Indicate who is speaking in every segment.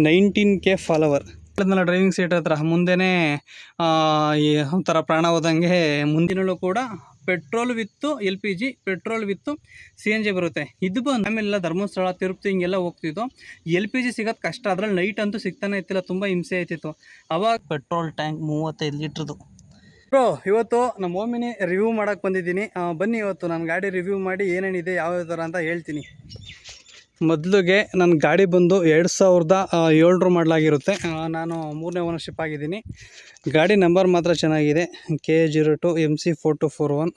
Speaker 1: 19K follower. ಅದನ್ನೆಲ್ಲ driving seat ಹತ್ರ ಮುಂದೆನೇ ಒಂಥರ ಪ್ರಾಣ ಹೋದಂಗೆ ಮುಂದಿನಲ್ಲೂ ಕೂಡ ಪೆಟ್ರೋಲ್ ವಿತ್ತು LPG, ಪೆಟ್ರೋಲ್ ವಿತ್ತು CNG ಬರುತ್ತೆ. ಇದು ಬಂದು ಆಮೇಲೆಲ್ಲ ಧರ್ಮಸ್ಥಳ, ತಿರುಪತಿ ಹಿಂಗೆಲ್ಲ ಹೋಗ್ತಿತ್ತು. LPG ಸಿಗೋದು ಕಷ್ಟ, ಅದ್ರಲ್ಲಿ ನೈಟ್ ಅಂತೂ ಸಿಗ್ತಾನೆ ಇತ್ತಿಲ್ಲ, ತುಂಬ ಹಿಂಸೆ ಆಯ್ತಿತ್ತು. ಅವಾಗ ಪೆಟ್ರೋಲ್ ಟ್ಯಾಂಕ್ 35 ಲೀಟ್ರದು. ಬ್ರೋ, ಇವತ್ತು ನಮ್ಮ ಓಮಿನಿ ರಿವ್ಯೂ ಮಾಡೋಕ್ಕೆ ಬಂದಿದ್ದೀನಿ. ಬನ್ನಿ ಇವತ್ತು ನನ್ನ ಗಾಡಿ ರಿವ್ಯೂ ಮಾಡಿ ಏನೇನಿದೆ ಯಾವ್ಯಾವ ಥರ ಅಂತ ಹೇಳ್ತೀನಿ. ಮೊದಲಿಗೆ ನನ್ನ ಗಾಡಿ ಬಂದು 2007 ಮಾಡಲಾಗಿರುತ್ತೆ. ನಾನು 3ನೇ ಓನರ್ಶಿಪ್ ಆಗಿದ್ದೀನಿ. ಗಾಡಿ ನಂಬರ್ ಮಾತ್ರ ಚೆನ್ನಾಗಿದೆ, KA02 MC4241.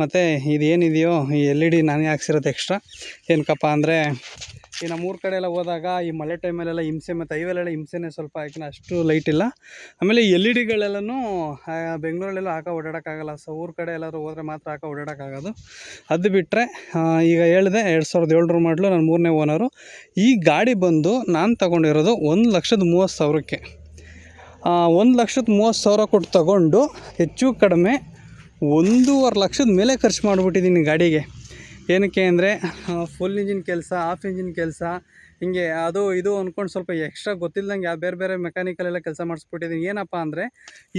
Speaker 1: ಮತ್ತು ಇದೇನಿದೆಯೋ ಈ LED ನಾನೇ ಹಾಕ್ಸಿರೋದು ಎಕ್ಸ್ಟ್ರಾ. ಏನಕ್ಕಪ್ಪ ಅಂದರೆ ಈ ನಮ್ಮೂರ ಕಡೆ ಎಲ್ಲ ಹೋದಾಗ ಈ ಮಳೆ ಟೈಮಲ್ಲೆಲ್ಲ ಹಿಂಸೆ, ಮತ್ತು ಹೈವೇಲೆಲ್ಲ ಹಿಂಸೆನೇ ಸ್ವಲ್ಪ, ಯಾಕೆಂದರೆ ಅಷ್ಟು ಲೈಟ್ ಇಲ್ಲ. ಆಮೇಲೆ LEDಗಳೆಲ್ಲನೂ ಬೆಂಗಳೂರಲ್ಲೆಲ್ಲ ಓಡಾಡೋಕ್ಕಾಗಲ್ಲ. ಸೊ ಊರ ಕಡೆ ಎಲ್ಲರೂ ಹೋದರೆ ಮಾತ್ರ ಓಡಾಡೋಕ್ಕಾಗೋದು. ಅದು ಬಿಟ್ಟರೆ ಈಗ ಹೇಳಿದೆ 2007 ಮಾಡಲು, ನಾನು 3ನೇ ಓನರು. ಈ ಗಾಡಿ ಬಂದು ನಾನು ತೊಗೊಂಡಿರೋದು 1,30,000ಕ್ಕೆ. 1,30,000 ಕೊಟ್ಟು ತೊಗೊಂಡು ಹೆಚ್ಚು ಕಡಿಮೆ 1,50,000 ಲಕ್ಷದ ಮೇಲೆ ಖರ್ಚು ಮಾಡಿಬಿಟ್ಟಿದ್ದೀನಿ ಗಾಡಿಗೆ. ಏನಕ್ಕೆ ಅಂದರೆ ಫುಲ್ ಇಂಜಿನ್ ಕೆಲಸ, ಆಫ್ ಇಂಜಿನ್ ಕೆಲಸ, ಹಿಂಗೆ ಅದು ಇದು ಅಂದ್ಕೊಂಡು ಸ್ವಲ್ಪ ಎಕ್ಸ್ಟ್ರಾ ಗೊತ್ತಿಲ್ಲದಂಗೆ ಬೇರೆ ಬೇರೆ ಮೆಕ್ಯಾನಿಕಲೆಲ್ಲ ಕೆಲಸ ಮಾಡಿಸ್ಬಿಟ್ಟಿದ್ದೀನಿ. ಏನಪ್ಪ ಅಂದರೆ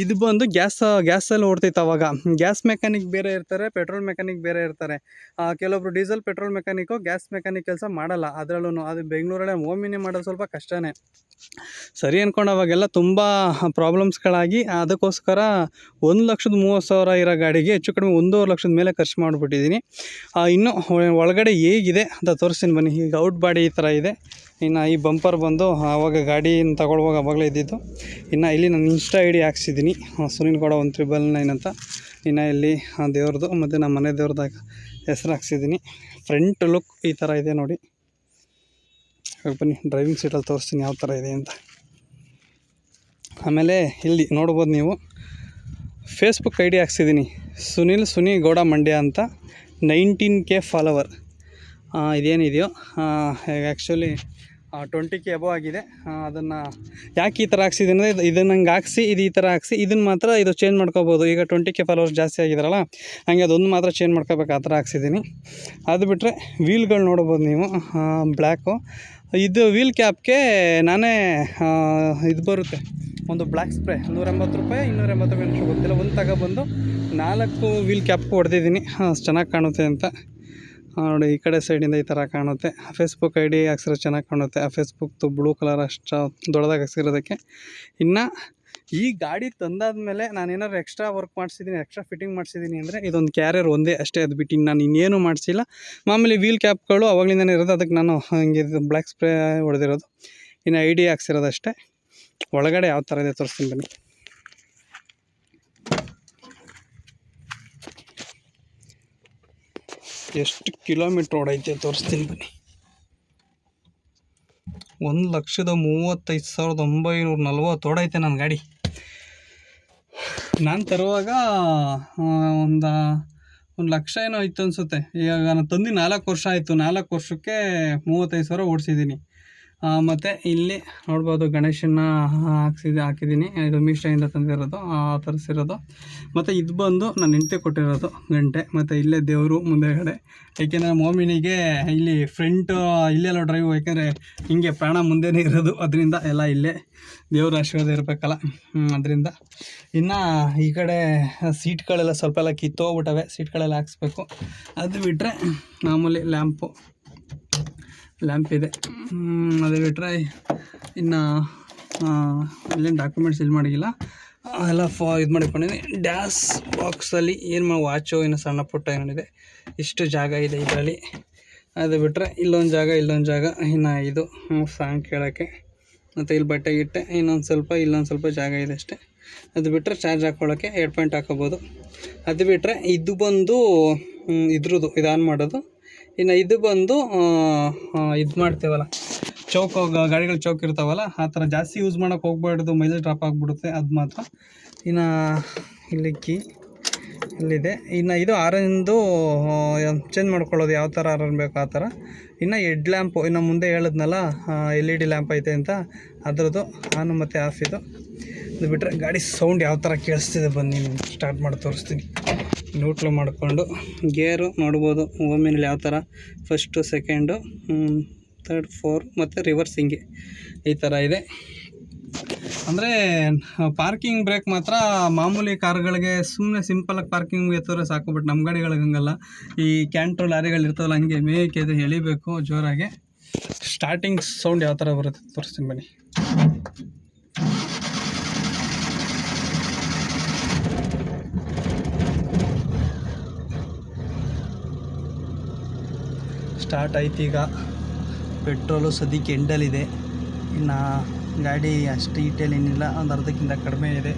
Speaker 1: ಇದು ಬಂದು ಗ್ಯಾಸಲ್ಲಿ ಓಡ್ತಿತ್ತು ಅವಾಗ. ಗ್ಯಾಸ್ ಮೆಕ್ಯಾನಿಕ್ ಬೇರೆ ಇರ್ತಾರೆ, ಪೆಟ್ರೋಲ್ ಮೆಕ್ಯಾನಿಕ್ ಬೇರೆ ಇರ್ತಾರೆ. ಕೆಲವೊಬ್ರು diesel petrol mechanic gas mechanic ಕೆಲಸ ಮಾಡಲ್ಲ. ಅದರಲ್ಲೂ ಅದು ಬೆಂಗಳೂರಲ್ಲೇ ಓಮಿನಿ ಮಾಡೋದು ಸ್ವಲ್ಪ ಕಷ್ಟನೇ. ಸರಿ ಅಂದ್ಕೊಂಡು ಅವಾಗೆಲ್ಲ ತುಂಬ ಪ್ರಾಬ್ಲಮ್ಸ್ಗಳಾಗಿ ಅದಕ್ಕೋಸ್ಕರ 1,30,000 ಇರೋ ಗಾಡಿಗೆ ಹೆಚ್ಚು ಕಡಿಮೆ 1,50,000 ಲಕ್ಷದ ಮೇಲೆ ಖರ್ಚು ಮಾಡಿಬಿಟ್ಟಿದ್ದೀನಿ. ಇನ್ನು ಒಳಗಡೆ ಹೇಗಿದೆ ಅಂತ ತೋರಿಸ್ತೀನಿ ಬನ್ನಿ. ಈಗ ಔಟ್ ಬಾಡಿ ಈ ಥರ ಇದೆ. ಇನ್ನು ಈ ಬಂಪರ್ ಬಂದು ಆವಾಗ ಗಾಡಿನ ತಗೊಳ್ಳುವಾಗ ಆವಾಗಲೇ ಇದ್ದಿದ್ದು. ಇನ್ನು ಇಲ್ಲಿ ನಾನು ಇನ್ಸ್ಟಾ ID ಹಾಕ್ಸಿದ್ದೀನಿ, ಸುನಿಲ್ ಗೌಡ 1999 ಅಂತ. ಇನ್ನು ಇಲ್ಲಿ ದೇವ್ರದ್ದು ಮತ್ತು ನಮ್ಮ ಮನೆ ದೇವ್ರದಾಗ ಹೆಸರು ಹಾಕ್ಸಿದ್ದೀನಿ. ಫ್ರಂಟ್ ಲುಕ್ ಈ ಥರ ಇದೆ ನೋಡಿ. ಬನ್ನಿ ಡ್ರೈವಿಂಗ್ ಸೀಟಲ್ಲಿ ತೋರಿಸ್ತೀನಿ ಯಾವ ಥರ ಇದೆ ಅಂತ. ಆಮೇಲೆ ಇಲ್ಲಿ ನೋಡ್ಬೋದು ನೀವು, ಫೇಸ್ಬುಕ್ ID ಹಾಕ್ಸಿದ್ದೀನಿ, ಸುನಿ ಗೌಡ ಮಂಡ್ಯ ಅಂತ. 19K follower. ಇದೇನಿದೆಯೋ actually 20K above ಆಗಿದೆ. ಅದನ್ನು ಯಾಕೆ ಈ ಥರ ಹಾಕ್ಸಿದ್ದೀನಿ ಅಂದರೆ, ಇದನ್ನು ಹಂಗೆ ಹಾಕ್ಸಿ ಇದು ಈ ಥರ ಹಾಕ್ಸಿ ಇದನ್ನು ಮಾತ್ರ ಇದು ಚೇಂಜ್ ಮಾಡ್ಕೋಬೋದು. ಈಗ 20K ಫಾಲೋವರ್ಸ್ ಜಾಸ್ತಿ ಆಗಿದಾರಲ್ಲ, ಹಾಗೆ ಅದೊಂದು ಮಾತ್ರ ಚೇಂಜ್ ಮಾಡ್ಕೋಬೇಕು, ಆ ಥರ ಹಾಕ್ಸಿದ್ದೀನಿ. ಅದು ಬಿಟ್ಟರೆ ವೀಲ್ಗಳು ನೋಡ್ಬೋದು ನೀವು, ಬ್ಲ್ಯಾಕು. ಇದು ವೀಲ್ ಕ್ಯಾಪ್ಗೆ ನಾನೇ ಇದು ಬರುತ್ತೆ, ಒಂದು ಬ್ಲ್ಯಾಕ್ ಸ್ಪ್ರೇ ₹180, ₹280 ಗೊತ್ತಿಲ್ಲ, ಒಂದು ತಗೊಬಂದು 4 ವೀಲ್ ಕ್ಯಾಪ್ಗೂ ಹೊಡೆದಿದ್ದೀನಿ. ಚೆನ್ನಾಗಿ ಕಾಣುತ್ತೆ ಅಂತ ನೋಡಿ. ಈ ಕಡೆ ಸೈಡಿಂದ ಈ ಥರ ಕಾಣುತ್ತೆ. ಫೇಸ್ಬುಕ್ ID ಹಾಕ್ಸಿರೋ ಚೆನ್ನಾಗಿ ಕಾಣುತ್ತೆ. ಆ ಫೇಸ್ಬುಕ್ದು ಬ್ಲೂ ಕಲರ್ ಅಷ್ಟು ದೊಡ್ಡದಾಗಿ ಹಾಕ್ಸಿರೋದಕ್ಕೆ. ಇನ್ನು ಈ ಗಾಡಿ ತಂದಾದಮೇಲೆ ನಾನೇನಾದ್ರು ಎಕ್ಸ್ಟ್ರಾ ವರ್ಕ್ ಮಾಡಿಸಿದ್ದೀನಿ, ಎಕ್ಸ್ಟ್ರಾ ಫಿಟ್ಟಿಂಗ್ ಮಾಡಿಸಿದ್ದೀನಿ ಅಂದರೆ ಇದೊಂದು ಕ್ಯಾರಿಯರ್ ಒಂದೇ ಅಷ್ಟೇ. ಅದು ಬಿಟ್ಟು ನಾನು ಇನ್ನೇನು ಮಾಡಿಸಿಲ್ಲ. ಮಾಮೂಲಿ ವೀಲ್ ಕ್ಯಾಪ್ಗಳು ಅವಾಗಲಿಂದನೇ ಇರೋದು, ಅದಕ್ಕೆ ನಾನು ಹಂಗೆ ಬ್ಲ್ಯಾಕ್ ಸ್ಪ್ರೇ ಹೊಡೆದಿರೋದು. ಇನ್ನು ID ಹಾಕ್ಸಿರೋದಷ್ಟೇ. ಒಳಗಡೆ ಯಾವ ಥರ ಇದೆ ತೋರಿಸ್ತೀನಿ ಬನ್ನಿ. ಎಷ್ಟು ಕಿಲೋಮೀಟ್ರ್ ಓಡೈತೆ ತೋರಿಸ್ತೀನಿ ಬನ್ನಿ. 1,35,940 ಓಡೈತೆ ನನ್ನ ಗಾಡಿ. ನಾನು ತರುವಾಗ 1,00,000 ಏನೋ ಇತ್ತು ಅನಿಸುತ್ತೆ. ಇವಾಗ ನಾನು ತಂದು 4 ವರ್ಷ ಆಯಿತು. 4 ವರ್ಷಕ್ಕೆ 35,000 ಓಡಿಸಿದ್ದೀನಿ. ಮತ್ತು ಇಲ್ಲಿ ನೋಡ್ಬೋದು ಗಣೇಶನ ಹಾಕಿದ್ದೀನಿ. ಇದು ಮೀಶೋಯಿಂದ ತಂದಿರೋದು, ತರಿಸಿರೋದು. ಮತ್ತು ಇದು ಬಂದು ನಾನು ಹೆಂಡ್ತಿ ಕೊಟ್ಟಿರೋದು ಗಂಟೆ. ಮತ್ತು ಇಲ್ಲೇ ದೇವರು ಮುಂದೆಗಡೆ, ಏಕೆಂದರೆ ನಮ್ಮ ಓಮಿನಿಗೆ ಇಲ್ಲಿ ಫ್ರಂಟು ಇಲ್ಲೆಲ್ಲ ಡ್ರೈವ್, ಯಾಕೆಂದರೆ ಹಿಂಗೆ ಪ್ರಾಣ ಮುಂದೆನೇ ಇರೋದು, ಅದರಿಂದ ಎಲ್ಲ ಇಲ್ಲೇ ದೇವ್ರ ಆಶೀರ್ವಾದ ಇರಬೇಕಲ್ಲ, ಅದರಿಂದ. ಇನ್ನು ಈ ಕಡೆ ಸೀಟ್ಗಳೆಲ್ಲ ಸ್ವಲ್ಪ ಎಲ್ಲ ಕಿತ್ತೋಗ್ಬಿಟ್ಟವೆ, ಸೀಟ್ಗಳೆಲ್ಲ ಹಾಕ್ಸ್ಬೇಕು. ಅದು ಬಿಟ್ಟರೆ ಮಾಮೂಲಿ ಲ್ಯಾಂಪ್ ಇದೆ. ಅದು ಬಿಟ್ಟರೆ ಇನ್ನು ಇಲ್ಲೇನು ಡಾಕ್ಯುಮೆಂಟ್ಸ್ ಇಲ್ಲಿ ಮಾಡಿಲ್ಲ, ಎಲ್ಲ ಇದು ಮಾಡಿಕೊಂಡಿದ್ದೀನಿ. ಡ್ಯಾಶ್ ಬಾಕ್ಸಲ್ಲಿ ಏನು ವಾಚು ಇನ್ನು ಸಣ್ಣ ಪುಟ್ಟ ಏನಿದೆ, ಇಷ್ಟು ಜಾಗ ಇದೆ ಇದರಲ್ಲಿ. ಅದು ಬಿಟ್ಟರೆ ಇಲ್ಲೊಂದು ಜಾಗ, ಇನ್ನು ಇದು ಸಾಂಗ್ ಕೇಳೋಕ್ಕೆ, ಮತ್ತು ಇಲ್ಲಿ ಬಟ್ಟೆ ಗಿಟ್ಟೆ ಇಲ್ಲೊಂದು ಸ್ವಲ್ಪ ಜಾಗ ಇದೆ ಅಷ್ಟೇ. ಅದು ಬಿಟ್ಟರೆ ಚಾರ್ಜ್ ಹಾಕ್ಕೊಳ್ಳೋಕ್ಕೆ 2 ಪಾಯಿಂಟ್ ಹಾಕೋಬೋದು. ಅದು ಬಿಟ್ಟರೆ ಇದು ಬಂದು ಇದ್ರದ್ದು ಇದು ಆನ್ ಮಾಡೋದು. ಇನ್ನು ಇದು ಬಂದು ಇದು ಮಾಡ್ತೇವಲ್ಲ, ಚೌಕ್, ಗಾಡಿಗಳು ಚೌಕ್ ಇರ್ತಾವಲ್ಲ, ಆ ಥರ ಜಾಸ್ತಿ ಯೂಸ್ ಮಾಡೋಕ್ಕೆ ಹೋಗ್ಬಾರ್ದು, ಮೈಲೇಜ್ ಡ್ರಾಪ್ ಆಗಿಬಿಡುತ್ತೆ, ಅದು ಮಾತ್ರ. ಇನ್ನು ಇಲ್ಲಿ ಕೀ ಇಲ್ಲಿದೆ. ಇನ್ನು ಇದು ಆರನ್ದು ಚೇಂಜ್ ಮಾಡ್ಕೊಳ್ಳೋದು, ಯಾವ ಥರ ಆರನ್ ಬೇಕು ಆ ಥರ. ಇನ್ನು ಹೆಡ್ ಲ್ಯಾಂಪು, ಇನ್ನು ಮುಂದೆ ಹೇಳಿದ್ನಲ್ಲ LED ಲ್ಯಾಂಪ್ ಐತೆ ಅಂತ, ಅದರದ್ದು ಆನ್ ಮತ್ತು ಆಫ್ ಇದು. ಅದು ಬಿಟ್ಟರೆ ಗಾಡಿ ಸೌಂಡ್ ಯಾವ ಥರ ಕೇಳಿಸ್ತಿದೆ ಬನ್ನಿ ಸ್ಟಾರ್ಟ್ ಮಾಡಿ ತೋರಿಸ್ತೀನಿ. ನ್ಯೂಟ್ಲು ಮಾಡಿಕೊಂಡು ಗೇರು ನೋಡ್ಬೋದು, ಓಮಿನಲ್ಲಿ ಯಾವ ಥರ ಫಸ್ಟು ಸೆಕೆಂಡು 3rd 4 ಮತ್ತು ರಿವರ್ಸ್ ಹಿಂಗೆ ಈ ಥರ ಇದೆ. ಅಂದರೆ ಪಾರ್ಕಿಂಗ್ ಬ್ರೇಕ್ ಮಾತ್ರ ಮಾಮೂಲಿ ಕಾರ್ಗಳಿಗೆ ಸುಮ್ಮನೆ ಸಿಂಪಲಾಗಿ ಪಾರ್ಕಿಂಗ್ ಎತ್ತೋರೆ ಸಾಕು, ಬಟ್ ನಮ್ಮ ಗಾಡಿಗಳಿಗೆ ಹಂಗಲ್ಲ. ಈ ಕ್ಯಾಂಟ್ರೋ ಲಾರಿಗಳು ಇರ್ತಾವಲ್ಲ ಹಂಗೆ ಮೇಕೆ ಅದು ಎಳಿಬೇಕು ಜೋರಾಗೆ. ಸ್ಟಾರ್ಟಿಂಗ್ ಸೌಂಡ್ ಯಾವ ಥರ ಬರುತ್ತೆ ತೋರಿಸ್ತೀನಿ ಬನ್ನಿ. ಸ್ಟಾರ್ಟ್ ಆಯ್ತು ಈಗ. ಪೆಟ್ರೋಲು ಸದ್ಯಕ್ಕೆ ಎಂಡಲ್ಲಿದೆ, ಇನ್ನು ಗಾಡಿ ಅಷ್ಟು ಹೀಟೇಲ್ ಏನಿಲ್ಲ, ಒಂದು ಅರ್ಧಕ್ಕಿಂತ ಕಡಿಮೆ ಇದೆ.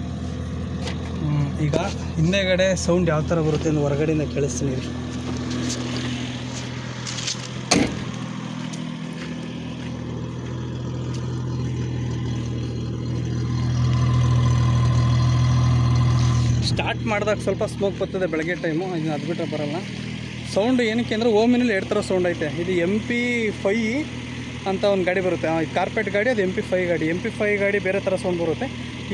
Speaker 1: ಈಗ ಹಿಂದೆಗಡೆ ಸೌಂಡ್ ಯಾವ ಥರ ಬರುತ್ತೆ ಅಂತ ಹೊರಗಡೆಯಿಂದ ಕೇಳಿಸ್ತೀನಿ ರೀ. ಸ್ಟಾರ್ಟ್ ಮಾಡಿದಾಗ ಸ್ವಲ್ಪ ಸ್ಮೋಕ್ ಬರ್ತದೆ ಬೆಳಗ್ಗೆ ಟೈಮು, ಇನ್ನು ಅದು ಬಿಟ್ಟರೆ ಬರೋಲ್ಲ. ಸೌಂಡ್ ಏನಕ್ಕೆ ಅಂದರೆ ಓಮಿನಲ್ಲಿ 2 ಥರ ಸೌಂಡ್ ಐತೆ. ಇದು MP5 ಅಂತ ಒಂದು ಗಾಡಿ ಬರುತ್ತೆ, ಕಾರ್ಪೆಟ್ ಗಾಡಿ, ಅದು MP5 ಗಾಡಿ. MP5 ಗಾಡಿ ಬೇರೆ ಥರ ಸೌಂಡ್ ಬರುತ್ತೆ.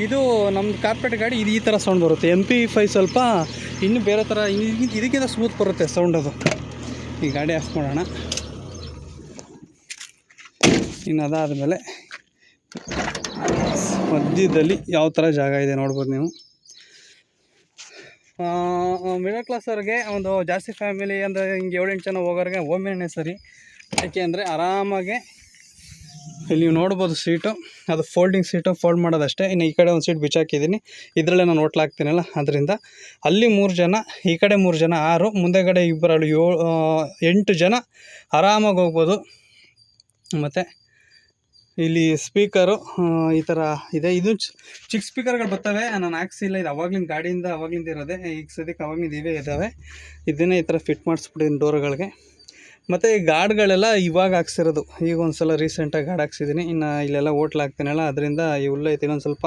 Speaker 1: ಇದು ನಮ್ಮದು ಕಾರ್ಪೆಟ್ ಗಾಡಿ, ಇದು ಈ ಥರ ಸೌಂಡ್ ಬರುತ್ತೆ. MP5 ಸ್ವಲ್ಪ ಇನ್ನೂ ಬೇರೆ ಥರ, ಇದಕ್ಕಿಂತ ಸ್ಮೂತ್ ಬರುತ್ತೆ ಸೌಂಡ್ ಅದು. ಈ ಗಾಡಿ ಆಫ್ ಮಾಡೋಣ. ಇನ್ನು ಅದಾದಮೇಲೆ ಮಧ್ಯದಲ್ಲಿ ಯಾವ ಥರ ಜಾಗ ಇದೆ ನೋಡ್ಬೋದು ನೀವು. ಮಿಡಲ್ ಕ್ಲಾಸವ್ರಿಗೆ, ಒಂದು ಜಾಸ್ತಿ ಫ್ಯಾಮಿಲಿ ಅಂದರೆ ಹಿಂಗೆ 7-8 ಜನ ಹೋಗೋರಿಗೆ ಓಮಿನೇ ಸರಿ. ಯಾಕೆ ಅಂದರೆ ಆರಾಮಾಗೆ ಇಲ್ಲಿ ನೀವು ನೋಡ್ಬೋದು ಸೀಟು, ಅದು ಫೋಲ್ಡಿಂಗ್ ಸೀಟು, ಫೋಲ್ಡ್ ಮಾಡೋದಷ್ಟೇ. ಇನ್ನು ಈ ಕಡೆ ಒಂದು ಸೀಟ್ ಬಿಚ್ಚಾಕಿದ್ದೀನಿ, ಇದರಲ್ಲೇ ನಾನು ಹೋಟ್ಲಾಗ್ತೀನಲ್ಲ, ಅದರಿಂದ ಅಲ್ಲಿ 3 ಜನ, ಈ ಕಡೆ 3 ಜನ 6, ಮುಂದೆಗಡೆ 2 8 ಜನ ಆರಾಮಾಗಿ ಹೋಗ್ಬೋದು. ಮತ್ತು ಇಲ್ಲಿ ಸ್ಪೀಕರು ಈ ಥರ ಇದೆ. ಇದು ಚಿಕ್ಕ ಸ್ಪೀಕರ್ಗಳು ಬರ್ತವೆ, ನಾನು ಹಾಕ್ಸಿಲ್ಲ, ಇದು ಅವಾಗ್ಲಿಂದ ಗಾಡಿಯಿಂದ ಅವಾಗ್ಲಿಂದ ಇರೋದೆ. ಈಗ ಸದ್ಯಕ್ಕೆ ಅವಾಗಿಂದ ಇವೇ ಇದ್ದಾವೆ. ಇದನ್ನೇ ಈ ಥರ ಫಿಟ್ ಮಾಡಿಸ್ಬಿಟ್ಟಿದ್ದೀನಿ ಡೋರ್ಗಳಿಗೆ. ಮತ್ತು ಈ ಗಾರ್ಡ್ಗಳೆಲ್ಲ ಇವಾಗ ಹಾಕ್ಸಿರೋದು, ಈಗ ಒಂದು ಸಲ ರೀಸೆಂಟಾಗಿ ಗಾರ್ಡ್ ಹಾಕ್ಸಿದ್ದೀನಿ. ಇನ್ನು ಇಲ್ಲೆಲ್ಲ ಹೋಟ್ಲ್ ಹಾಕ್ತೀನಲ್ಲ, ಅದರಿಂದ ಈ ಹುಲ್ಲೈತೆ, ಇನ್ನೊಂದು ಸ್ವಲ್ಪ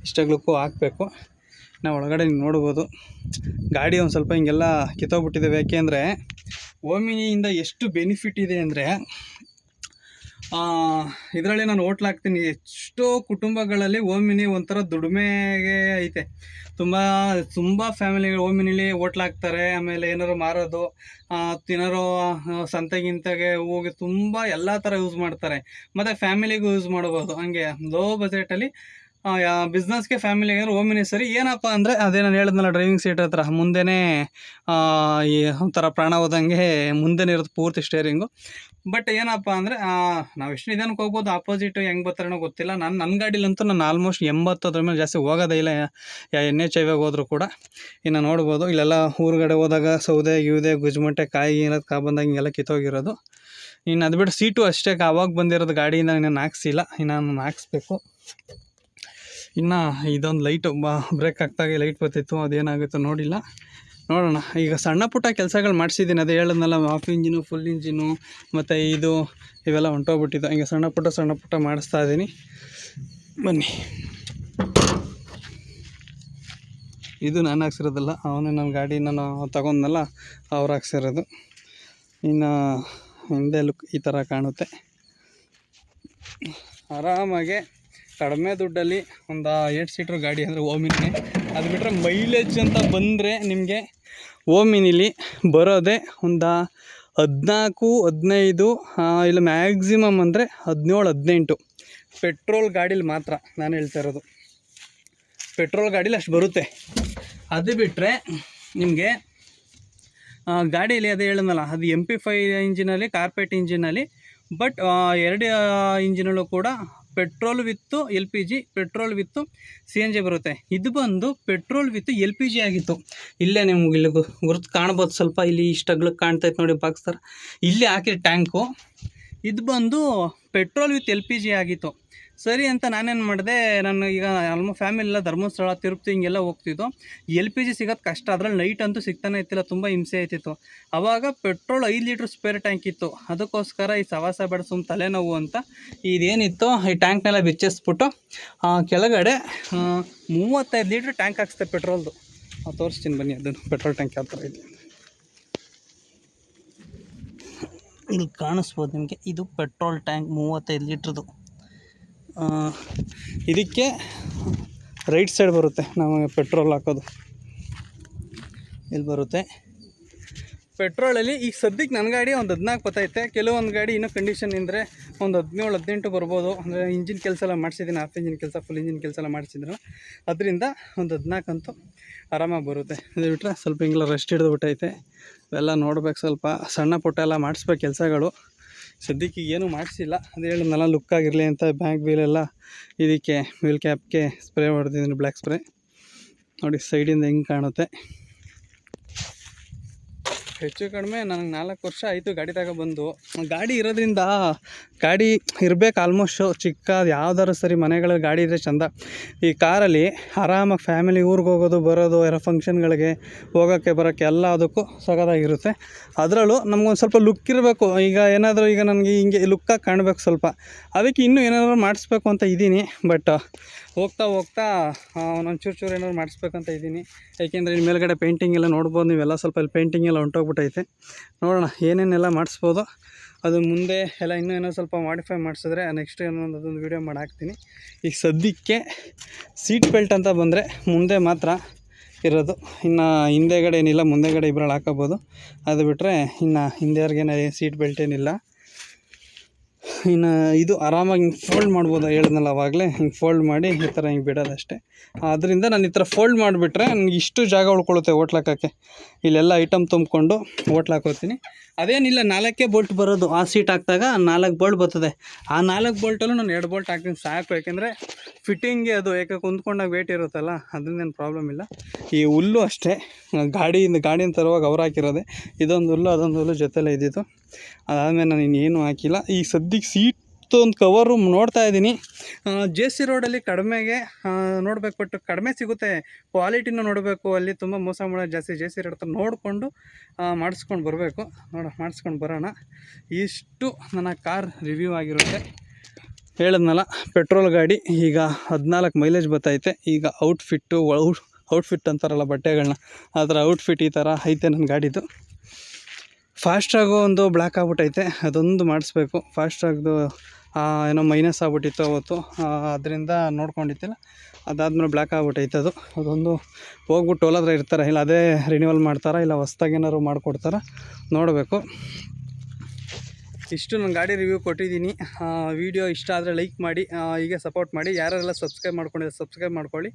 Speaker 1: ಇಷ್ಟಾಗ್ಲಿಕ್ಕೂ ಹಾಕಬೇಕು. ನಾವು ಒಳಗಡೆ ನೀವು ನೋಡ್ಬೋದು ಗಾಡಿ ಒಂದು ಸ್ವಲ್ಪ ಹಿಂಗೆಲ್ಲ ಕಿತ್ತೋಗ್ಬಿಟ್ಟಿದ್ದಾವೆ. ಯಾಕೆ ಅಂದರೆ ಓಮಿನಿಯಿಂದ ಎಷ್ಟು ಬೆನಿಫಿಟ್ ಇದೆ ಅಂದರೆ, ಇದರಲ್ಲಿ ನಾನು ಹೋಟ್ಲ್ ಹಾಕ್ತೀನಿ. ಎಷ್ಟೋ ಕುಟುಂಬಗಳಲ್ಲಿ ಓಮಿನಿ ಒಂಥರ ದುಡಿಮೆಗೆ ಐತೆ. ತುಂಬ ಫ್ಯಾಮಿಲಿಗಳು ಓಮಿನಿಲಿ ಹೋಟ್ಲ್ ಹಾಕ್ತಾರೆ. ಆಮೇಲೆ ಏನಾರು ಮಾರೋದು, ತಿನ್ನೋರು, ಸಂತೆಗಿಂತೆಗೆ ಹೋಗಿ ತುಂಬ ಎಲ್ಲ ಥರ ಯೂಸ್ ಮಾಡ್ತಾರೆ. ಮತ್ತು ಫ್ಯಾಮಿಲಿಗೂ ಯೂಸ್ ಮಾಡ್ಬೋದು. ಹಂಗೆ ಲೋ ಬಜೆಟಲ್ಲಿ ಬಿಸ್ನೆಸ್ಗೆ ಫ್ಯಾಮಿಲಿಗೆ ಓಮಿನಿ ಸರಿ. ಏನಪ್ಪ ಅಂದರೆ ಅದೇ ನಾನು ಹೇಳಿದ್ನಲ್ಲ, ಡ್ರೈವಿಂಗ್ ಸೀಟ್ ಹತ್ರ ಮುಂದೆನೇ ಈ ಒಂಥರ ಪ್ರಾಣ ಹೋದಂಗೆ ಮುಂದೆನೇ ಇರೋದು ಪೂರ್ತಿ ಸ್ಟೇರಿಂಗು. ಬಟ್ ಏನಪ್ಪ ಅಂದರೆ ನಾವು ಎಷ್ಟು ನಿಧಾನಕ್ಕೆ ಹೋಗ್ಬೋದು, ಆಪೋಸಿಟ್ ಹೆಂಗೆ ಬರ್ತಾರೇನೋ ಗೊತ್ತಿಲ್ಲ. ನನ್ನ ಗಾಡೀಲಂತೂ ನಾನು ಆಲ್ಮೋಸ್ಟ್ 80 ಅದ್ರ ಮೇಲೆ ಜಾಸ್ತಿ ಹೋಗೋದೇ ಇಲ್ಲ, NH ಹೈವೇಗೆ ಹೋದರೂ ಕೂಡ. ಇನ್ನು ನೋಡ್ಬೋದು ಇಲ್ಲೆಲ್ಲ ಊರುಗಡೆ ಹೋದಾಗ ಸೌದೆ ಗುಜ್ಮಟ್ಟೆ ಕಾಯಿ ಏನಾದ್ರು ಬಂದಾಗ ಹಿಂಗೆಲ್ಲ ಕಿತ್ತೋಗಿರೋದು. ಇನ್ನು ಅದು ಬಿಟ್ಟು ಸೀಟು ಅಷ್ಟೇ ಆವಾಗ ಬಂದಿರೋದು, ಗಾಡಿಯಿಂದ ನಾನು ಹಾಕ್ಸಿಲ್ಲ, ಇನ್ನು ನಾನು ಹಾಕ್ಸ್ಬೇಕು. ಇನ್ನು ಇದೊಂದು ಲೈಟು ಬ್ರೇಕ್ ಹಾಕ್ದಾಗೆ ಲೈಟ್ ಬರ್ತಿತ್ತು, ಅದೇನಾಗುತ್ತೋ ನೋಡಿಲ್ಲ, ನೋಡೋಣ. ಈಗ ಸಣ್ಣ ಪುಟ್ಟ ಕೆಲಸಗಳು ಮಾಡಿಸಿದ್ದೀನಿ, ಅದೇ ಹೇಳಿದ್ನಲ್ಲ, ಆಫ್ ಇಂಜಿನು, ಫುಲ್ ಇಂಜಿನು, ಮತ್ತು ಇವೆಲ್ಲ ಹೊಂಟೋಗ್ಬಿಟ್ಟಿದ್ದು. ಹಿಂಗೆ ಸಣ್ಣ ಪುಟ್ಟ ಮಾಡಿಸ್ತಾ ಇದ್ದೀನಿ. ಬನ್ನಿ. ಇದು ನಾನು ಹಾಕ್ಸಿರೋದಲ್ಲ, ಅವನು ನನ್ನ ಗಾಡಿ ನಾನು ತಗೊಂಡನಲ್ಲ ಅವ್ರು ಹಾಕ್ಸಿರೋದು. ಇನ್ನು ಹಿಂದೆ ಲುಕ್ ಈ ಥರ ಕಾಣುತ್ತೆ. ಆರಾಮಾಗೆ ಕಡಿಮೆ ದುಡ್ಡಲ್ಲಿ ಒಂದು 8 ಸೀಟ್ರ್ ಗಾಡಿ ಅಂದರೆ ಓಮಿನಿ. ಅದು ಬಿಟ್ಟರೆ ಮೈಲೇಜ್ ಅಂತ ಬಂದರೆ ನಿಮಗೆ ಓಮಿನಿಲಿ ಬರೋದೇ ಒಂದು 14-15, ಇಲ್ಲ ಮ್ಯಾಕ್ಸಿಮಮ್ ಅಂದರೆ 17-18 ಪೆಟ್ರೋಲ್ ಗಾಡೀಲಿ ಮಾತ್ರ ನಾನು ಹೇಳ್ತಾ ಇರೋದು. ಪೆಟ್ರೋಲ್ ಗಾಡೀಲಿ ಅಷ್ಟು ಬರುತ್ತೆ. ಅದು ಬಿಟ್ಟರೆ ನಿಮಗೆ ಗಾಡೀಲಿ ಅದೇ ಹೇಳಿದ್ನಲ್ಲ, ಅದು MP5 ಇಂಜಿನಲ್ಲಿ, ಕಾರ್ಪೆಟ್ ಇಂಜಿನಲ್ಲಿ. ಬಟ್ 2 ಇಂಜಿನಲ್ಲೂ ಕೂಡ ಪೆಟ್ರೋಲ್ ವಿತ್ತು LPG, ಪೆಟ್ರೋಲ್ ವಿತ್ತು CNG ಬರುತ್ತೆ. ಇದು ಬಂದು ಪೆಟ್ರೋಲ್ ವಿತ್ತು LPG ಆಗಿತ್ತು. ಇಲ್ಲೇ ನಿಮ್ಗೆ ಇಲ್ಲಿ ಗುರುತು ಕಾಣ್ಬೋದು, ಸ್ವಲ್ಪ ಇಲ್ಲಿ ಇಷ್ಟಾಗ್ಲಿಕ್ಕೆ ಕಾಣ್ತೈತೆ ನೋಡಿ ಬಾಕ್ಸ್ ಥರ, ಇಲ್ಲಿ ಹಾಕಿದ ಟ್ಯಾಂಕು. ಇದು ಬಂದು ಪೆಟ್ರೋಲ್ ವಿತ್ LPG ಆಗಿತ್ತು. ಸರಿ ಅಂತ ನಾನೇನು ಮಾಡಿದೆ, ನಾನು ಈಗ ಆಲ್ಮೋಸ್ಟ್ ಫ್ಯಾಮಿಲಿ ಎಲ್ಲ ಧರ್ಮಸ್ಥಳ, ತಿರುಪತಿ ಹಿಂಗೆಲ್ಲ ಹೋಗ್ತಿದ್ದು. LPG ಸಿಗೋದು ಕಷ್ಟ, ಅದ್ರಲ್ಲಿ ನೈಟ್ ಅಂತೂ ಸಿಗ್ತಾನೆ ಇತ್ತಿಲ್ಲ, ತುಂಬ ಹಿಂಸೆ ಆಯ್ತಿತ್ತು. ಆವಾಗ ಪೆಟ್ರೋಲ್ 5 ಲೀಟ್ರ್ ಸ್ಪೇರ್ ಟ್ಯಾಂಕ್ ಇತ್ತು. ಅದಕ್ಕೋಸ್ಕರ ಈ ಸವಾಸ ಬೇಡ, ಸುಮ್ಮ ತಲೆನೋವು ಅಂತ ಇದೇನಿತ್ತು ಈ ಟ್ಯಾಂಕ್ನೆಲ್ಲ ಬಿಚ್ಚಿಸ್ಬಿಟ್ಟು ಕೆಳಗಡೆ 35 ಲೀಟ್ರ್ ಟ್ಯಾಂಕ್ ಹಾಕ್ಸ್ತೆ ಪೆಟ್ರೋಲ್ದು. ತೋರಿಸ್ತೀನಿ ಬನ್ನಿ ಅದನ್ನು, ಪೆಟ್ರೋಲ್ ಟ್ಯಾಂಕ್ ಯಾವ ಥರ ಇದೆ ಇಲ್ಲಿ ಕಾಣಿಸ್ಬೋದು ನಿಮಗೆ. ಇದು ಪೆಟ್ರೋಲ್ ಟ್ಯಾಂಕ್ 35 ಲೀಟ್ರದು. ಇದಕ್ಕೆ ರೈಟ್ ಸೈಡ್ ಬರುತ್ತೆ ನಮಗೆ ಪೆಟ್ರೋಲ್ ಹಾಕೋದು, ಇಲ್ಲಿ ಬರುತ್ತೆ ಪೆಟ್ರೋಲಲ್ಲಿ. ಈಗ ಸದ್ಯಕ್ಕೆ ನನ್ನ ಗಾಡಿ ಒಂದು 14 ಬತ್ತೈತೆ. ಕೆಲವೊಂದು ಗಾಡಿ ಇನ್ನೂ ಕಂಡೀಷನ್ ಅಂದರೆ ಒಂದು 17-18 ಬರ್ಬೋದು. ಅಂದರೆ ಇಂಜಿನ್ ಕೆಲಸ ಎಲ್ಲ ಮಾಡಿಸಿದ್ದೀನಿ, ಹಾಫ್ ಇಂಜಿನ್ ಕೆಲಸ, ಫುಲ್ ಇಂಜಿನ್ ಕೆಲಸ ಎಲ್ಲ ಮಾಡಿಸಿದ್ರು. ಅದರಿಂದ ಒಂದು 14 ಅಂತೂ ಆರಾಮಾಗಿ ಬರುತ್ತೆ. ಇದು ಬಿಟ್ಟರೆ ಸ್ವಲ್ಪ ಹಿಂಗೆಲ್ಲ ರೆಸ್ಟ್ ಹಿಡಿದ್ಬಿಟ್ಟೈತೆ. ಇವೆಲ್ಲ ನೋಡ್ಬೇಕು, ಸ್ವಲ್ಪ ಸಣ್ಣ ಪುಟ್ಟ ಎಲ್ಲ ಮಾಡಿಸ್ಬೇಕು ಕೆಲಸಗಳು. ಸದ್ಯಕ್ಕೆ ಏನೂ ಮಾಡಿಸಿಲ್ಲ. ಅದು ಹೇಳಿದ್ನಲ್ಲ, ಲುಕ್ಕಾಗಿರಲಿ ಅಂತ ಬ್ಯಾಕ್ ವೀಲೆಲ್ಲ ಇದಕ್ಕೆ ವೀಲ್ ಕ್ಯಾಪ್ಗೆ ಸ್ಪ್ರೇ ಹೊಡೆದಿದ್ದೀನಿ, ಬ್ಲ್ಯಾಕ್ ಸ್ಪ್ರೇ. ನೋಡಿ ಸೈಡಿಂದ ಹೆಂಗೆ ಕಾಣುತ್ತೆ. ಹೆಚ್ಚು ಕಡಿಮೆ ನನಗೆ 4 ವರ್ಷ ಆಯಿತು ಗಾಡಿ ತಗೊಬಂದು. ಗಾಡಿ ಇರೋದ್ರಿಂದ, ಗಾಡಿ ಇರಬೇಕು ಆಲ್ಮೋಸ್ಟು. ಚಿಕ್ಕ ಯಾವ್ದಾದ್ರು ಸರಿ ಮನೆಗಳಲ್ಲಿ ಗಾಡಿ ಇದ್ದರೆ ಚೆಂದ. ಈ ಕಾರಲ್ಲಿ ಆರಾಮಾಗಿ ಫ್ಯಾಮಿಲಿ ಊರಿಗೆ ಹೋಗೋದು ಬರೋದು, ಯಾರೋ ಫಂಕ್ಷನ್ಗಳಿಗೆ ಹೋಗೋಕ್ಕೆ ಬರೋಕ್ಕೆ ಎಲ್ಲ ಅದಕ್ಕೂ ಸಖತ್ತಾಗಿರುತ್ತೆ. ಅದರಲ್ಲೂ ನಮಗೊಂದು ಸ್ವಲ್ಪ ಲುಕ್ ಇರಬೇಕು. ಈಗ ಏನಾದರೂ ಈಗ ನನಗೆ ಹಿಂಗೆ ಲುಕ್ಕಾಗಿ ಕಾಣಬೇಕು ಸ್ವಲ್ಪ, ಅದಕ್ಕೆ ಇನ್ನೂ ಏನಾದರೂ ಮಾಡಿಸ್ಬೇಕು ಅಂತ ಇದ್ದೀನಿ. ಬಟ್ ಹೋಗ್ತಾ ಒಂದೊಂದು ಚೂರು ಏನಾದ್ರು ಮಾಡಿಸ್ಬೇಕಂತ ಇದ್ದೀನಿ. ಏಕೆಂದರೆ ಇಲ್ಲಿ ಮೇಲ್ಗಡೆ ಪೇಂಟಿಂಗ್ ಎಲ್ಲ ನೋಡ್ಬೋದು ನೀವೆಲ್ಲ, ಸ್ವಲ್ಪ ಇಲ್ಲಿ ಪೇಂಟಿಂಗ್ ಎಲ್ಲ ಹೊಂಟೋಗ್ಬಿಟ್ಟೈತೆ. ನೋಡೋಣ ಏನೇನೆಲ್ಲ ಮಾಡಿಸ್ಬೋದು. ಅದು ಮುಂದೆ ಎಲ್ಲ ಇನ್ನೂ ಸ್ವಲ್ಪ ಮಾಡಿಫೈ ಮಾಡಿಸಿದ್ರೆ ನೆಕ್ಸ್ಟ್ ಅದೊಂದು ವೀಡಿಯೋ ಮಾಡಿ ಹಾಕ್ತೀನಿ. ಈಗ ಸದ್ಯಕ್ಕೆ ಸೀಟ್ ಬೆಲ್ಟ್ ಅಂತ ಬಂದರೆ ಮುಂದೆ ಮಾತ್ರ ಇರೋದು, ಇನ್ನು ಹಿಂದೆಗಡೆ ಏನಿಲ್ಲ, ಮುಂದೆಗಡೆ ಇಬ್ಬರಲ್ಲಿ ಹಾಕೋಬೋದು. ಅದು ಬಿಟ್ಟರೆ ಇನ್ನು ಹಿಂದೆಯವ್ರಿಗೇನೆ ಸೀಟ್ ಬೆಲ್ಟ್ ಏನಿಲ್ಲ. ಇನ್ನು ಇದು ಆರಾಮಾಗಿ ಹಿಂಗೆ ಫೋಲ್ಡ್ ಮಾಡ್ಬೋದು, ಹೇಳಿದ್ನಲ್ಲ ಆವಾಗಲೇ, ಹಿಂಗೆ ಫೋಲ್ಡ್ ಮಾಡಿ ಈ ಥರ ಹಿಂಗೆ ಬಿಡೋದಷ್ಟೇ. ಆದ್ದರಿಂದ ನಾನು ಈ ಥರ ಫೋಲ್ಡ್ ಮಾಡಿಬಿಟ್ರೆ ನನಗೆ ಇಷ್ಟು ಜಾಗ ಉಳ್ಕೊಳ್ಳುತ್ತೆ ಹೋಟ್ಲಾಕೋಕ್ಕೆ. ಇಲ್ಲೆಲ್ಲ ಐಟಮ್ ತುಂಬಿಕೊಂಡು ಹೋಟ್ಲಾಕೋತೀನಿ. ಅದೇನಿಲ್ಲ, 4 ಬೋಲ್ಟ್ ಬರೋದು. ಆ ಸೀಟ್ ಹಾಕಿದಾಗ 4 ಬೋಲ್ಟ್ ಬರ್ತದೆ. ಆ 4 ಬೋಲ್ಟಲ್ಲೂ ನಾನು 2 ಬೋಲ್ಟ್ ಹಾಕ್ತೀನಿ ಸಾಕು. ಯಾಕೆಂದರೆ ಫಿಟ್ಟಿಂಗ್ಗೆ ಅದು ಯಾಕೆ ಕುಂತ್ಕೊಂಡಾಗ ವೇಟ್ ಇರುತ್ತಲ್ಲ, ಅದರಿಂದ ಏನು ಪ್ರಾಬ್ಲಮ್ ಇಲ್ಲ. ಈ ಹುಲ್ಲು ಅಷ್ಟೇ, ಗಾಡಿನ ತರುವಾಗ ಅವ್ರು ಹಾಕಿರೋದೆ. ಇದೊಂದು ಹುಲ್ಲು ಅದೊಂದು ಹುಲ್ಲು ಜೊತೆಲೇ ಇದ್ದಿದ್ದು. ಅದಾದಮೇಲೆ ನಾನು ಇನ್ನೇನು ಹಾಕಿಲ್ಲ. ಈ ಸದ್ಯಕ್ಕೆ ಸೀಟ್ ಒಂದು ಕವರು ನೋಡ್ತಾ ಇದ್ದೀನಿ. JC ರೋಡಲ್ಲಿ ಕಡಿಮೆಗೆ ನೋಡಬೇಕು, ಬಟ್ ಕಡಿಮೆ ಸಿಗುತ್ತೆ. ಕ್ವಾಲಿಟಿನೂ ನೋಡಬೇಕು. ಅಲ್ಲಿ ತುಂಬ ಮೋಸ ಮಾಡೋದು ಜಾಸ್ತಿ. JC ರೋಡ್ ಹತ್ರ ನೋಡಿಕೊಂಡು ಮಾಡಿಸ್ಕೊಂಡು ಬರಬೇಕು. ಮಾಡಿಸ್ಕೊಂಡು ಬರೋಣ. ಇಷ್ಟು ನನ್ನ ಕಾರ್ ರಿವ್ಯೂ ಆಗಿರುತ್ತೆ. ಹೇಳಿದ್ನಲ್ಲ, ಪೆಟ್ರೋಲ್ ಗಾಡಿ. ಈಗ 14 ಮೈಲೇಜ್ ಬರ್ತೈತೆ. ಈಗ ಔಟ್ಫಿಟ್ ಅಂತಾರಲ್ಲ ಬಟ್ಟೆಗಳನ್ನ, ಆ ಥರ ಔಟ್ಫಿಟ್ ಈ ಥರ ಐತೆ ನನ್ನ ಗಾಡಿದು. ಫಾಸ್ಟ್ರಾಗು ಒಂದು ಬ್ಲ್ಯಾಕ್ ಆಗ್ಬಿಟ್ಟೈತೆ, ಅದೊಂದು ಮಾಡಿಸ್ಬೇಕು. ಫಾಸ್ಟ್ರಾಗ್ದು ಏನೋ ಮೈನಸ್ ಆಗ್ಬಿಟ್ಟಿತ್ತು ಅವತ್ತು, ಅದರಿಂದ ನೋಡ್ಕೊಂಡಿದ್ದಿಲ್ಲ. ಅದಾದಮೇಲೆ ಬ್ಲ್ಯಾಕ್ ಆಗ್ಬಿಟ್ಟೈತೆ ಅದೊಂದು ಹೋಗ್ಬಿಟ್ಟು ಟೋಲ್ ಹತ್ರ ಇರ್ತಾರೆ, ಇಲ್ಲ ಅದೇ ರಿನ್ಯೂವಲ್ ಮಾಡ್ತಾರಾ, ಇಲ್ಲ ಹೊಸ್ದಾಗಿ ಏನಾದ್ರು ಮಾಡಿಕೊಡ್ತಾರಾ ನೋಡಬೇಕು. ಇಷ್ಟು ನಾನು ಗಾಡಿ ರಿವ್ಯೂ ಕೊಟ್ಟಿದ್ದೀನಿ. ವಿಡಿಯೋ ಇಷ್ಟ ಆದರೆ ಲೈಕ್ ಮಾಡಿ, ಹೀಗೆ ಸಪೋರ್ಟ್ ಮಾಡಿ. ಯಾರೆಲ್ಲ ಸಬ್ಸ್ಕ್ರೈಬ್ ಮಾಡ್ಕೊಂಡಿದ್ದಾರೆ ಸಬ್ಸ್ಕ್ರೈಬ್ ಮಾಡ್ಕೊಳ್ಳಿ.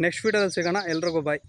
Speaker 1: ನೆಕ್ಸ್ಟ್ ವೀಡಿಯೋದಲ್ಲಿ ಸಿಗೋಣ. ಎಲ್ರಿಗೂ ಬಾಯ್.